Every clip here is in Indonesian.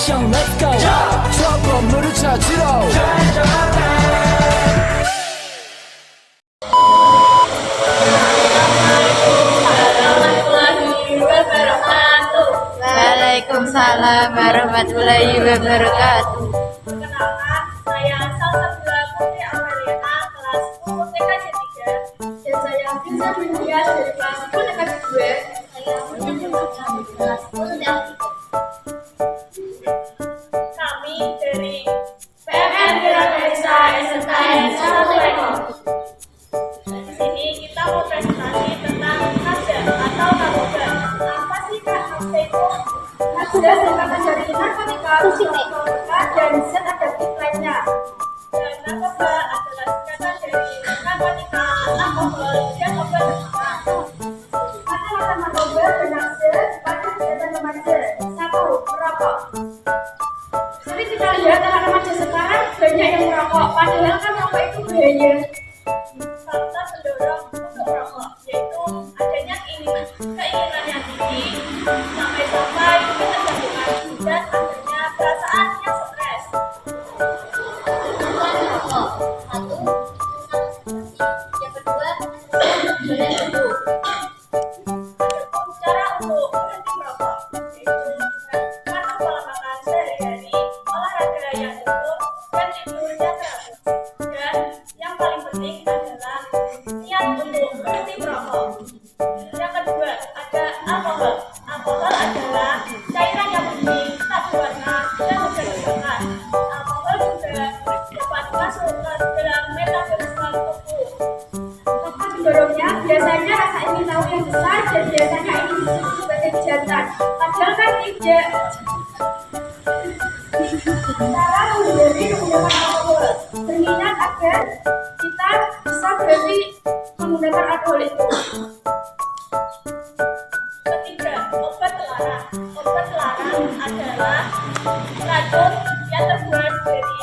액션 let's go 저 건물을 찾으러 Waalaikumsalam warahmatullahi wabarakatuh. Perkenalkan, saya Salsabila Putri Amaliana, kelas 10 TKJ 3. Dan saya Bisa Bintias dari kelas 10 TKJ 2. Saya Bintias dari kelas 10 TKJ 3. Kami dari PMN Desa SMKN 1 Ekor. Di sini kita mau presentasi tentang nafsa atau narkoba. Apa sih Kak nafsa itu? Nafsa singkatan dari narkotika, narkotika, dan zat adiktif lainnya. Dan narkoba adalah singkatan dari narkotika, alkohol, dan obat-obatan. Kata-kata narkoba bernafsa pada kegiatan remaja. 1. Merokok. Jadi kita lihat anak remaja sekarang banyak yang merokok, padahal kan rokok itu bahaya. Faktor pendorong untuk merokok yaitu adanya keinginan yang tinggi sampai ketergantungan dan adanya perasaan yang stres. Yang kedua, badan tubuh. Adapun cara untuk berhenti merokok yaitu dengan makan pola makan sehari-hari, olahraga yang teratur, dan tidur yang teratur. Dan yang paling penting adalah niat untuk berhenti merokok. Yang kedua ada alkohol. Alkohol adalah cairan yang bening, tak berwarna, dan mudah dibakar. Alkohol juga dapat masuk ke dalam metabolisme tubuh. Faktor pendorongnya biasanya rasa ingin tahu yang besar dan biasanya ini disebut sebagai jantan. Padahal kan tidak. Cara menghindari menggunakan alkohol. Berminat agar kita bisa berhenti menggunakan alkohol itu. Ketiga, obat terlarang. Obat terlarang adalah racun yang terbuat dari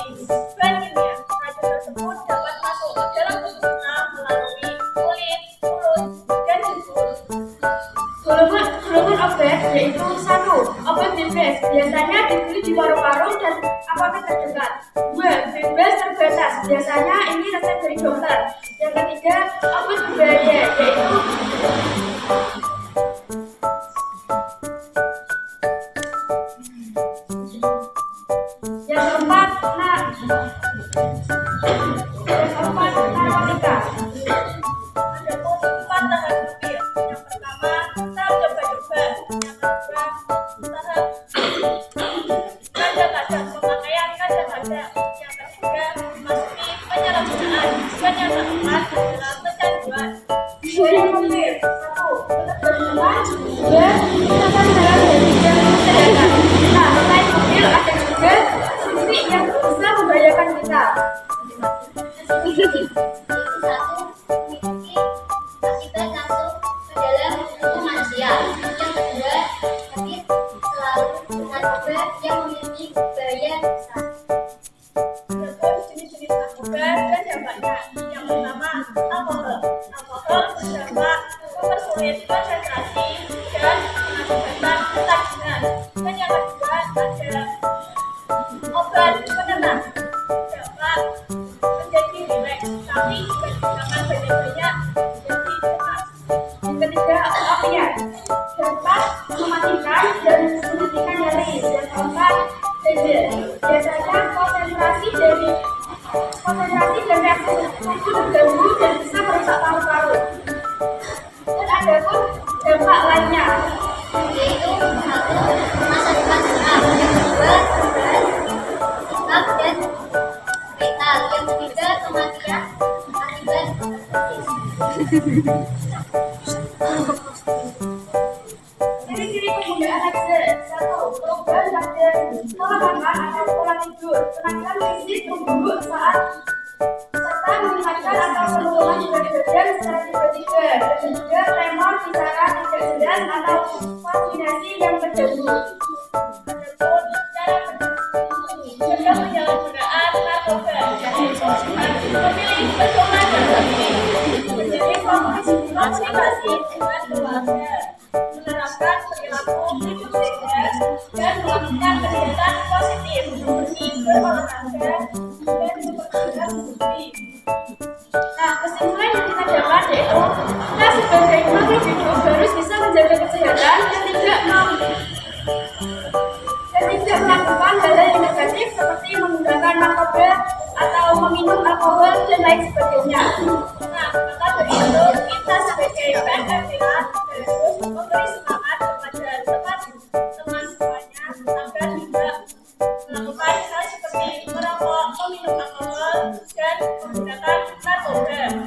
bahan kimia. Racun tersebut dapat masuk ke dalam tubuh kita melalui kulit, mulut, dan tubuh. Golongan obat yaitu 1. Obat bebas biasanya dibeli di warung-warung dan apotek terdekat. 2. Bebas terbatas biasanya ini resep dari dokter. Yang ketiga, obat berbahaya yaitu yang keempat, narkotika. Adapun 4 tahap berpikir. Yang pertama, tahap coba-coba. Yang kedua, tahap kadang-kadang, pemakaian kadang-kadang. Yang ketiga, memasuki penyalahgunaan. Dan yang keempat adalah kecanduan. Yang berpikir. 1. Berteman. 2. Gunakan dalam dari yang kesehatan. Nah, selain mobil ada juga sisi yang bisa membahayakan kita. Yaitu 1. Memiliki akibat langsung ke dalam tubuh manusia. Yang kedua, sakit selalu dengan obat yang memiliki bahaya besar. Adapun jenis-jenis narkoba dan dampaknya. Yang pertama, alkohol. Alkohol berdampak mempersulit konsentrasi dan mengakibatkan ketagihan. Dan yang kedua ada obat penenang. Dapat menjadi rileks, tapi jika digunakan banyak-banyak menjadi cemas. Yang ketiga, opiat. Dapat mematikan dan menghentikan nyeri. Yang keempat, ganja. Biasanya konsentrasi dan reaksi tubuh terganggu dan bisa merusak paru-paru. Dan ada pun dampak lainnya. Yaitu 1. Masa depan sehat. Yang kedua, stres, sikap, dan mental. Yang ketiga, kematian akibat Ciri-ciri penggunaan nafsa. 1. Perubahan nafsa, pola makan atau pola tidur, penampilan fisik memburuk saat serta meningkatkan atau penurunan berat badan secara tiba-tiba, dan juga tremor bicara tidak jelas atau koordinasi yang terganggu. Adapun cara mencegah penyalahgunaan narkoba, memilih berdoa dan memilih menjadi fokus konsentrasi dengan keluarga, menerapkan perilaku hidup sehat dan melakukan kegiatan sebagai makhluk hidup harus bisa menjaga kesehatan dan tidak melakukan hal-hal yang negatif seperti menggunakan narkoba atau meminum alkohol dan lain sebagainya. Nah, maka dari itu kita sebagai BNPA harus memberi semangat kepada teman-teman semuanya agar tidak melakukan hal seperti merokok, meminum alkohol, dan menggunakan narkoba.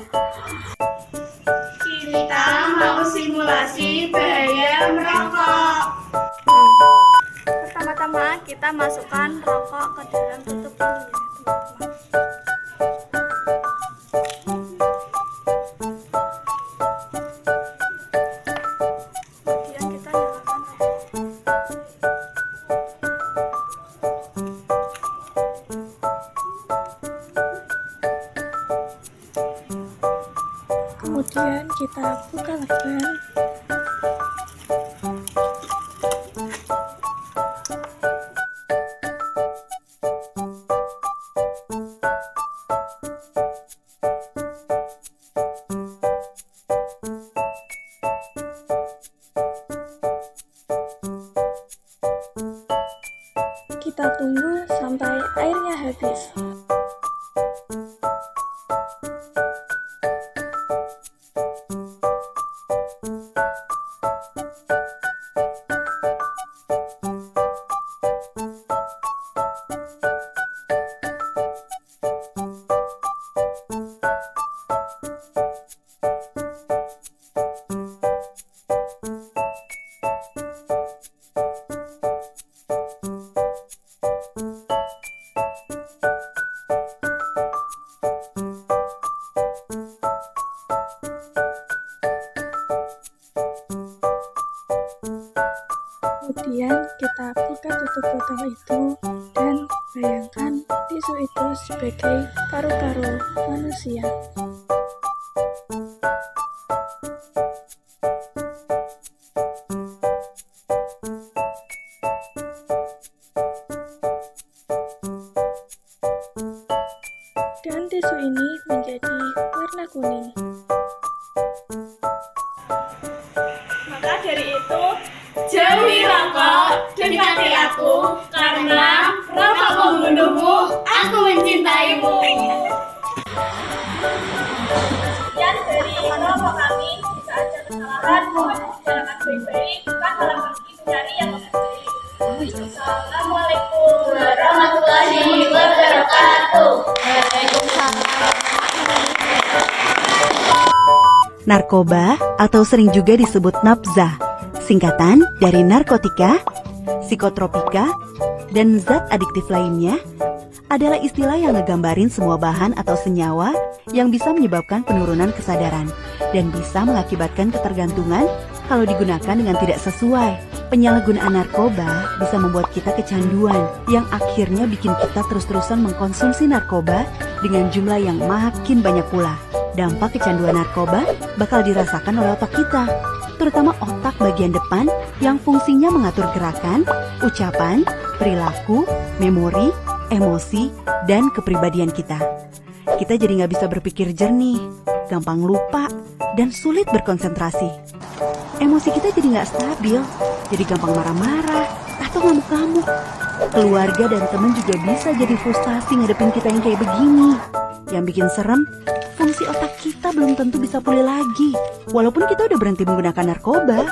Kita mau simulasi bahaya merokok. Pertama-tama kita masukkan rokok ke dalam tutup ini ya, teman-teman. Kemudian kita nyalakan rokok. Kemudian kita buka lakban. Kita tunggu sampai airnya habis. Kemudian kita buka tutup botol itu dan bayangkan tisu itu sebagai paru-paru manusia. Dan tisu ini menjadi warna kuning. Maka dari itu, jauhi rokok, dekati aku, karena rokok membunuhmu, aku mencintaimu. Sekian dari rokok kami, jika ada kesalahan, mohon dibicarakan baik-baik, bukan dalam pergi mencari yang lebih baik. Assalamualaikum warahmatullahi wabarakatuh. Narkoba atau sering juga disebut nafza, singkatan dari narkotika, psikotropika, dan zat adiktif lainnya, adalah istilah yang ngegambarin semua bahan atau senyawa yang bisa menyebabkan penurunan kesadaran dan bisa mengakibatkan ketergantungan kalau digunakan dengan tidak sesuai. Penyalahgunaan narkoba bisa membuat kita kecanduan yang akhirnya bikin kita terus-terusan mengkonsumsi narkoba dengan jumlah yang makin banyak pula. Dampak kecanduan narkoba bakal dirasakan oleh otak kita, terutama otak bagian depan yang fungsinya mengatur gerakan, ucapan, perilaku, memori, emosi, dan kepribadian kita. Kita jadi nggak bisa berpikir jernih, gampang lupa, dan sulit berkonsentrasi. Emosi kita jadi nggak stabil, jadi gampang marah-marah atau ngamuk-ngamuk. Keluarga dan teman juga bisa jadi frustasi ngadepin kita yang kayak begini. Yang bikin serem, fungsi otak kita belum tentu bisa pulih lagi, walaupun kita udah berhenti menggunakan narkoba.